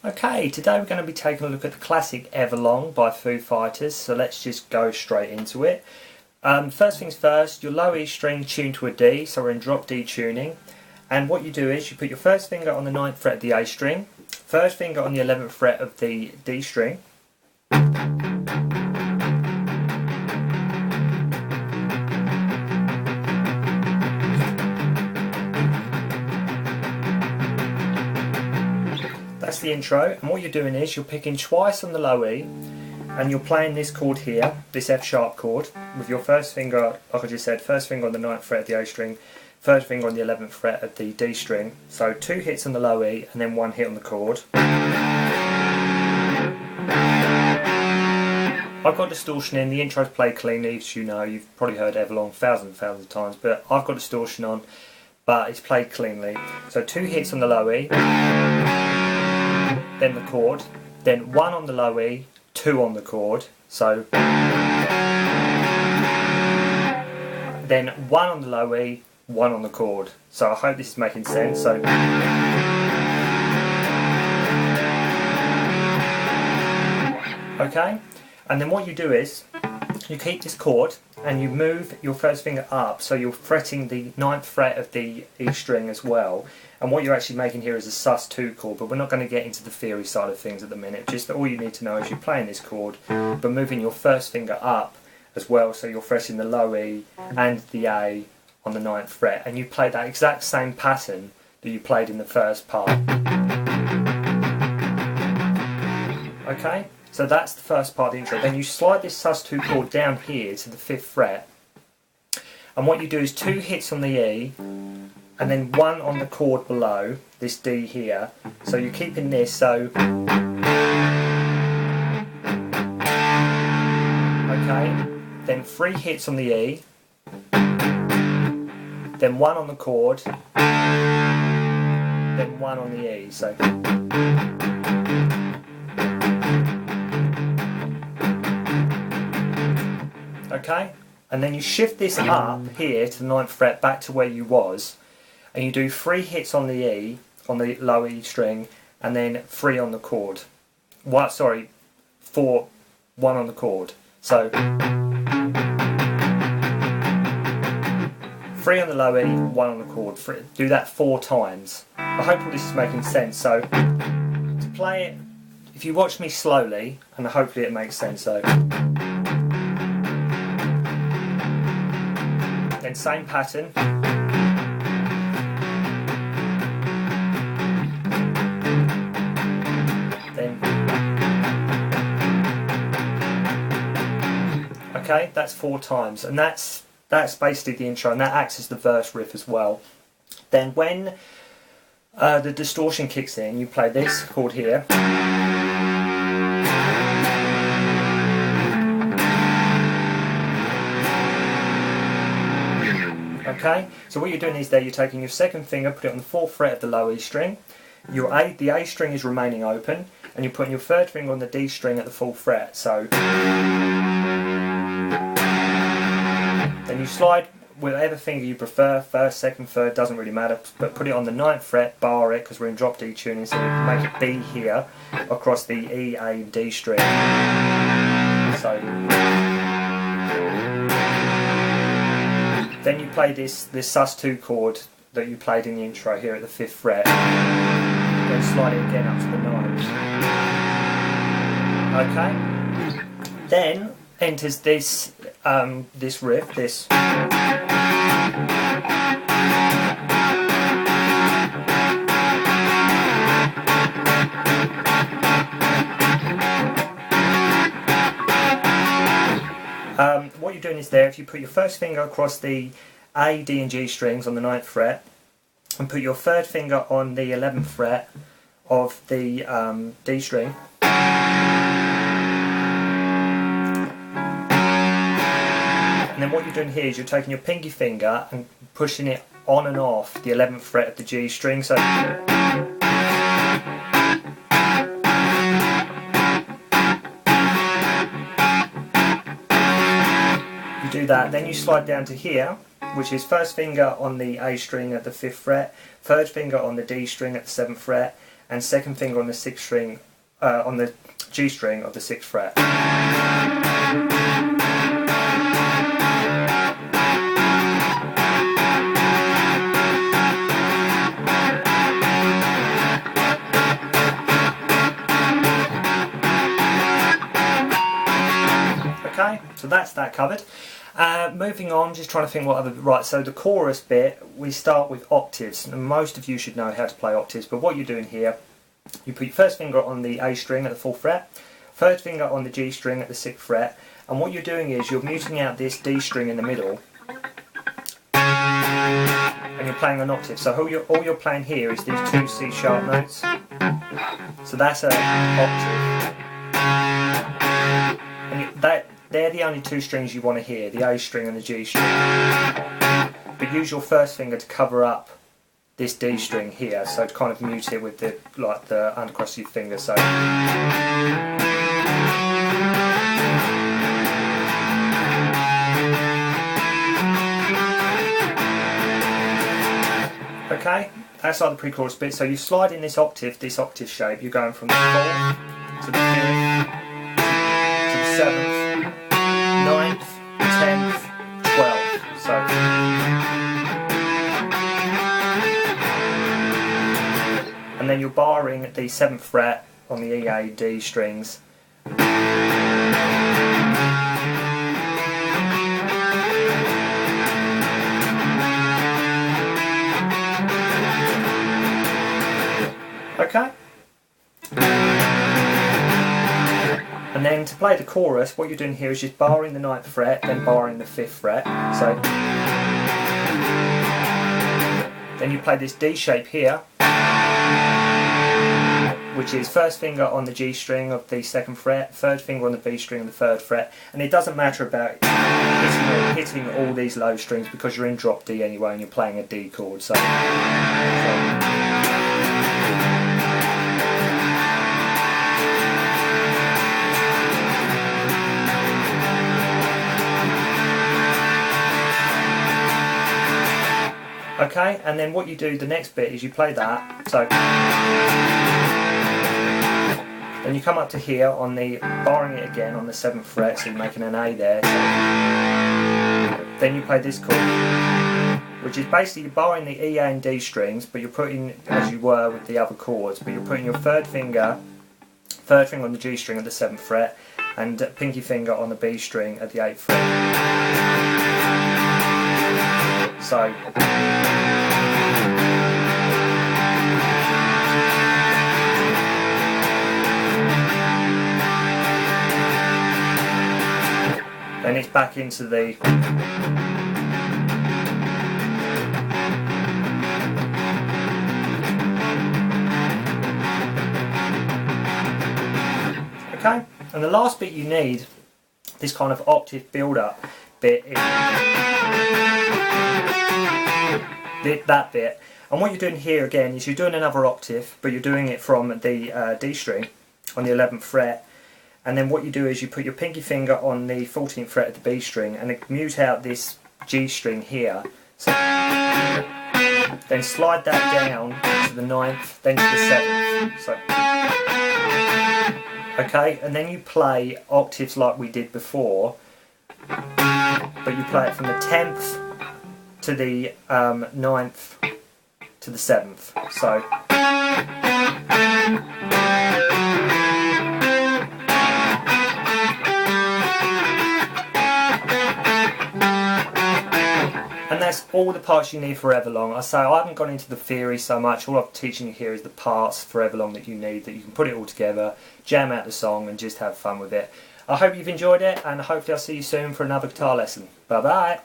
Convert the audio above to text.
Okay, today we're going to be taking a look at the classic Everlong by Foo Fighters, so let's just go straight into it. First things first, your low E string tuned to a D, so we're in drop D tuning. And what you do is you put your first finger on the 9th fret of the A string, first finger on the 11th fret of the D string, that's the intro, and what you're doing is you're picking twice on the low E and you're playing this chord here, this F sharp chord, with your first finger, like I just said, first finger on the 9th fret of the A string, first finger on the 11th fret of the D string. So 2 hits on the low E and then 1 hit on the chord. I've got distortion in, the intro's played cleanly, as you know, you've probably heard Everlong thousands of times, but I've got distortion on, but it's played cleanly. So 2 hits on the low E, then the chord, then 1 on the low E, 2 on the chord, so then 1 on the low E, 1 on the chord. So I hope this is making sense. So okay, and then what you do is you keep this chord and you move your first finger up, so you're fretting the 9th fret of the E string as well. And what you're actually making here is a sus2 chord, but we're not going to get into the theory side of things at the minute. Just all you need to know is you're playing this chord, but moving your first finger up as well, so you're fretting the low E and the A on the 9th fret, and you play that exact same pattern that you played in the first part. Okay, so that's the first part of the intro. Then you slide this sus2 chord down here to the 5th fret, and what you do is 2 hits on the E, and then 1 on the chord below, this D here. So you're keeping this, so okay, then 3 hits on the E, then 1 on the chord, then 1 on the E. So okay, and then you shift this up here to the 9th fret back to where you was, and you do 3 hits on the E, on the low E string, and then 3 on the chord. 1 on the chord. So 3 on the low E, 1 on the chord. Do that 4 times. I hope all this is making sense. So to play it, if you watch me slowly, and hopefully it makes sense, so then same pattern. Okay, that's 4 times, and that's basically the intro, and that acts as the verse riff as well. Then when the distortion kicks in, you play this chord here. Okay, so what you're doing is you're taking your second finger, put it on the 4th fret of the low E string. The A string is remaining open, and you're putting your 3rd finger on the D string at the 4th fret. So then you slide whatever finger you prefer, 1st, 2nd, 3rd, doesn't really matter, but put it on the 9th fret, bar it, because we're in drop D tuning, so we can make it B here, across the E, A, and D string. So then you play this sus2 chord that you played in the intro here at the 5th fret, then slide it again up to the 9th. Okay, then enters this this riff, this what you're doing is if you put your first finger across the A, D and G strings on the 9th fret, and put your 3rd finger on the 11th fret of the D string, and then what you're doing here is you're taking your pinky finger and pushing it on and off the 11th fret of the G string. So you do that, then you slide down to here, which is first finger on the A string at the 5th fret, third finger on the D string at the 7th fret, and second finger on the sixth string, on the G string of the 6th fret. Okay, so that's that covered. Moving on, just trying to think what other... Right, so the chorus bit, we start with octaves. And most of you should know how to play octaves, but what you're doing here, you put your first finger on the A string at the 4th fret, third finger on the G string at the 6th fret, and what you're doing is you're muting out this D string in the middle, and you're playing an octave. So all you're playing here is these 2 C sharp notes. So that's an octave. And they're the only 2 strings you want to hear, the A string and the G string. But use your first finger to cover up this D string here, so to kind of mute it with the undercross of your finger. So okay, that's like the pre-chorus bit. So you slide in this octave shape. You're going from the 4th to the 5th to the 7th, 9th, 10th, 12th. So and then you're barring the 7th fret on the E, A, D strings. Okay? And then to play the chorus, what you're doing here is just barring the 9th fret, then barring the 5th fret. So then you play this D shape here, which is first finger on the G string of the 2nd fret, third finger on the B string of the 3rd fret, and it doesn't matter about hitting all these low strings because you're in drop D anyway and you're playing a D chord. So okay, and then what you do, the next bit is you play that. So then you come up to here on the, barring it again on the 7th fret, so you're making an A there. So then you play this chord, which is basically barring the E, A and D strings, but you're putting, as you were with the other chords, but you're putting your third finger on the G string at the 7th fret, and pinky finger on the B string at the 8th fret. So then it's back into the okay, and the last bit you need, this kind of octave build-up bit, is that bit. And what you're doing here again is you're doing another octave, but you're doing it from the D string on the 11th fret. And then what you do is you put your pinky finger on the 14th fret of the B string and mute out this G string here. So then slide that down to the 9th, then to the 7th. So okay, and then you play octaves like we did before, but you play it from the 10th to the 9th to the 7th. So and that's all the parts you need for Everlong. I say I haven't gone into the theory so much. All I'm teaching you here is the parts for Everlong that you need, that you can put it all together, jam out the song and just have fun with it. I hope you've enjoyed it, and hopefully I'll see you soon for another guitar lesson. Bye bye!